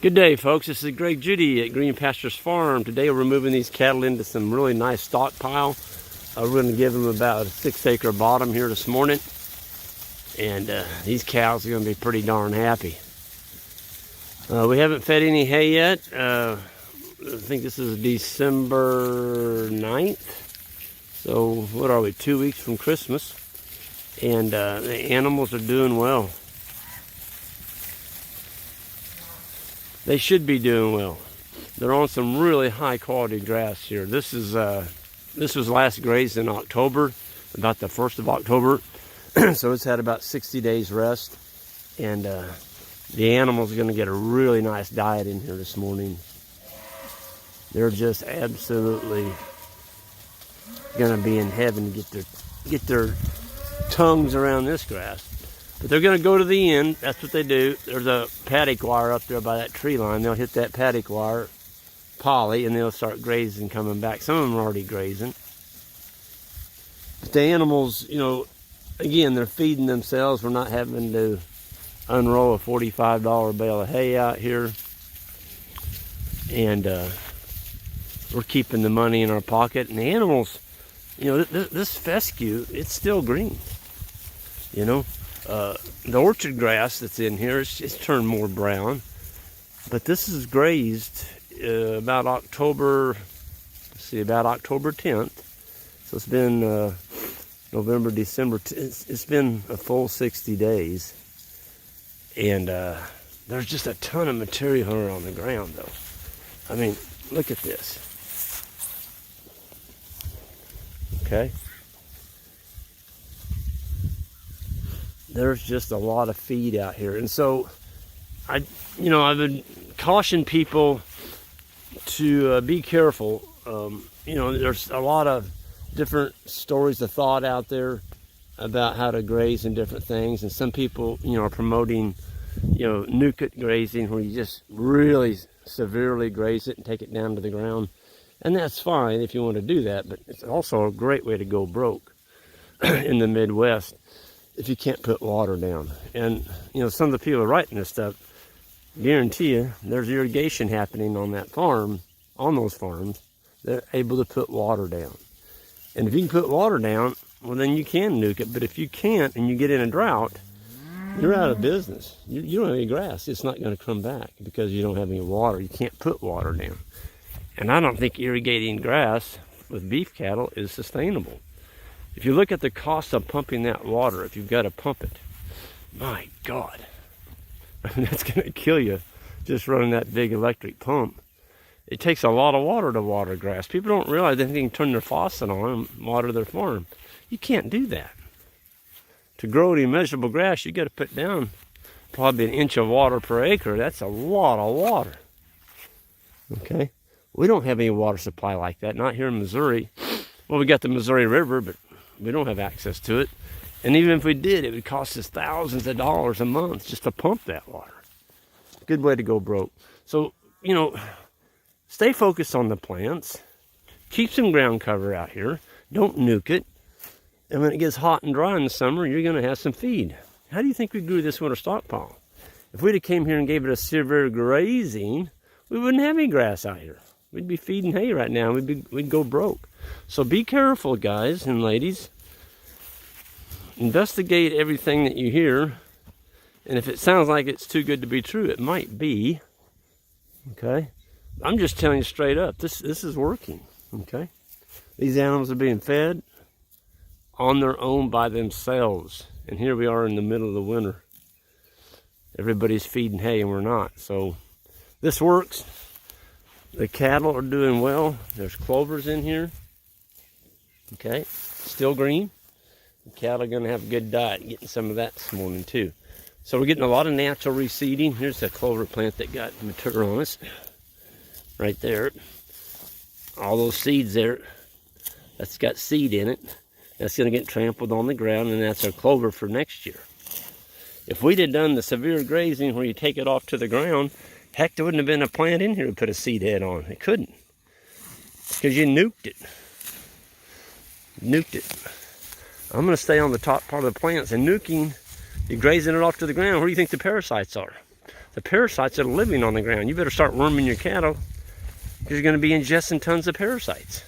Good day, folks. This is Greg Judy at Green Pastures Farm. Today we're moving these cattle into some really nice stockpile. We're going to give them about a 6-acre bottom here this morning. And these cows are going to be pretty darn happy. We haven't fed any hay yet. I think this is December 9th. So what are we, 2 weeks from Christmas? And the animals are doing well. They should be doing well. They're on some really high quality grass here. This was last grazed in October, about the 1st of October. So it's had about 60 days rest. And the animals are going to get a really nice diet in here this morning. They're just absolutely going to be in heaven to get their tongues around this grass. But they're going to go to the end. That's what they do. There's a paddock wire up there by that tree line. They'll hit that paddock wire, poly, and they'll start grazing coming back. Some of them are already grazing. But the animals, you know, again, they're feeding themselves. We're not having to unroll a $45 bale of hay out here. And we're keeping the money in our pocket. And the animals, you know, this fescue, it's still green, you know. The orchard grass that's in here, it's turned more brown. But this is grazed about October 10th. So it's been November, December. It's been a full 60 days. And there's just a ton of material here on the ground, though. I mean, look at this. Okay. There's just a lot of feed out here. And so, I've been cautioning people to be careful. You know, there's a lot of different stories of thought out there about how to graze and different things. And some people, you know, are promoting, you know, nuke grazing, where you just really severely graze it and take it down to the ground. And that's fine if you want to do that, but it's also a great way to go broke in the Midwest if you can't put water down. And, you know, some of the people writing this stuff, guarantee you there's irrigation happening on that farm, on those farms. They're able to put water down. And if you can put water down, well, then you can nuke it. But if you can't and you get in a drought, you're out of business. You don't have any grass. It's not going to come back because you don't have any water. You can't put water down. And I don't think irrigating grass with beef cattle is sustainable. If you look at the cost of pumping that water, if you've got to pump it, my God, I mean, that's going to kill you just running that big electric pump. It takes a lot of water to water grass. People don't realize they can turn their faucet on and water their farm. You can't do that. To grow any measurable grass, you got to put down probably 1 inch of water per acre. That's a lot of water. Okay? We don't have any water supply like that, not here in Missouri. Well, we got the Missouri River, but we don't have access to it. And even if we did, it would cost us thousands of dollars a month just to pump that water. Good way to go broke. So, you know, stay focused on the plants. Keep some ground cover out here. Don't nuke it. And when it gets hot and dry in the summer, you're going to have some feed. How do you think we grew this winter stockpile? If we'd have came here and gave it a severe grazing, we wouldn't have any grass out here. We'd be feeding hay right now. We'd go broke. So be careful, guys and ladies. Investigate everything that you hear. And if it sounds like it's too good to be true, it might be. Okay? I'm just telling you straight up, this is working. Okay? These animals are being fed on their own by themselves. And here we are in the middle of the winter. Everybody's feeding hay and we're not. So this works. The cattle are doing well. There's clovers in here. Okay, still green. The cattle are going to have a good diet, getting some of that this morning too. So we're getting a lot of natural reseeding. Here's a clover plant that got mature on us. Right there. All those seeds there. That's got seed in it. That's going to get trampled on the ground, and that's our clover for next year. If we'd have done the severe grazing where you take it off to the ground, heck, there wouldn't have been a plant in here to put a seed head on. It couldn't. Because you nuked it. Nuked it. I'm going to stay on the top part of the plants. And nuking, you're grazing it off to the ground. Where do you think the parasites are? the parasites that are living on the ground. You better start worming your cattle, because you're going to be ingesting tons of parasites.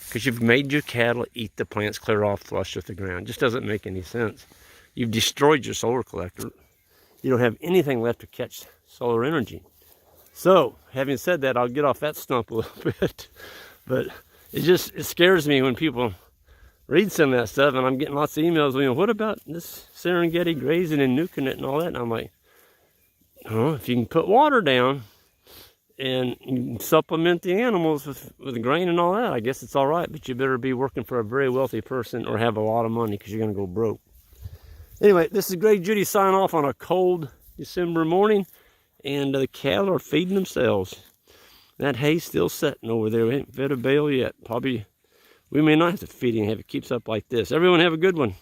Because you've made your cattle eat the plants clear off flush with the ground. It just doesn't make any sense. You've destroyed your solar collector. You don't have anything left to catch solar energy. So, having said that, I'll get off that stump a little bit. But it scares me when people read some of that stuff, and I'm getting lots of emails, what about this Serengeti grazing and nuking it and all that? And I'm like, oh, if you can put water down and you supplement the animals with grain and all that, I guess it's all right. But you better be working for a very wealthy person or have a lot of money, because you're going to go broke. Anyway, this is Greg Judy signing off on a cold December morning, and the cattle are feeding themselves. That hay's still sitting over there. We ain't fed a bale yet. Probably, we may not have to feed him if it keeps up like this. Everyone have a good one.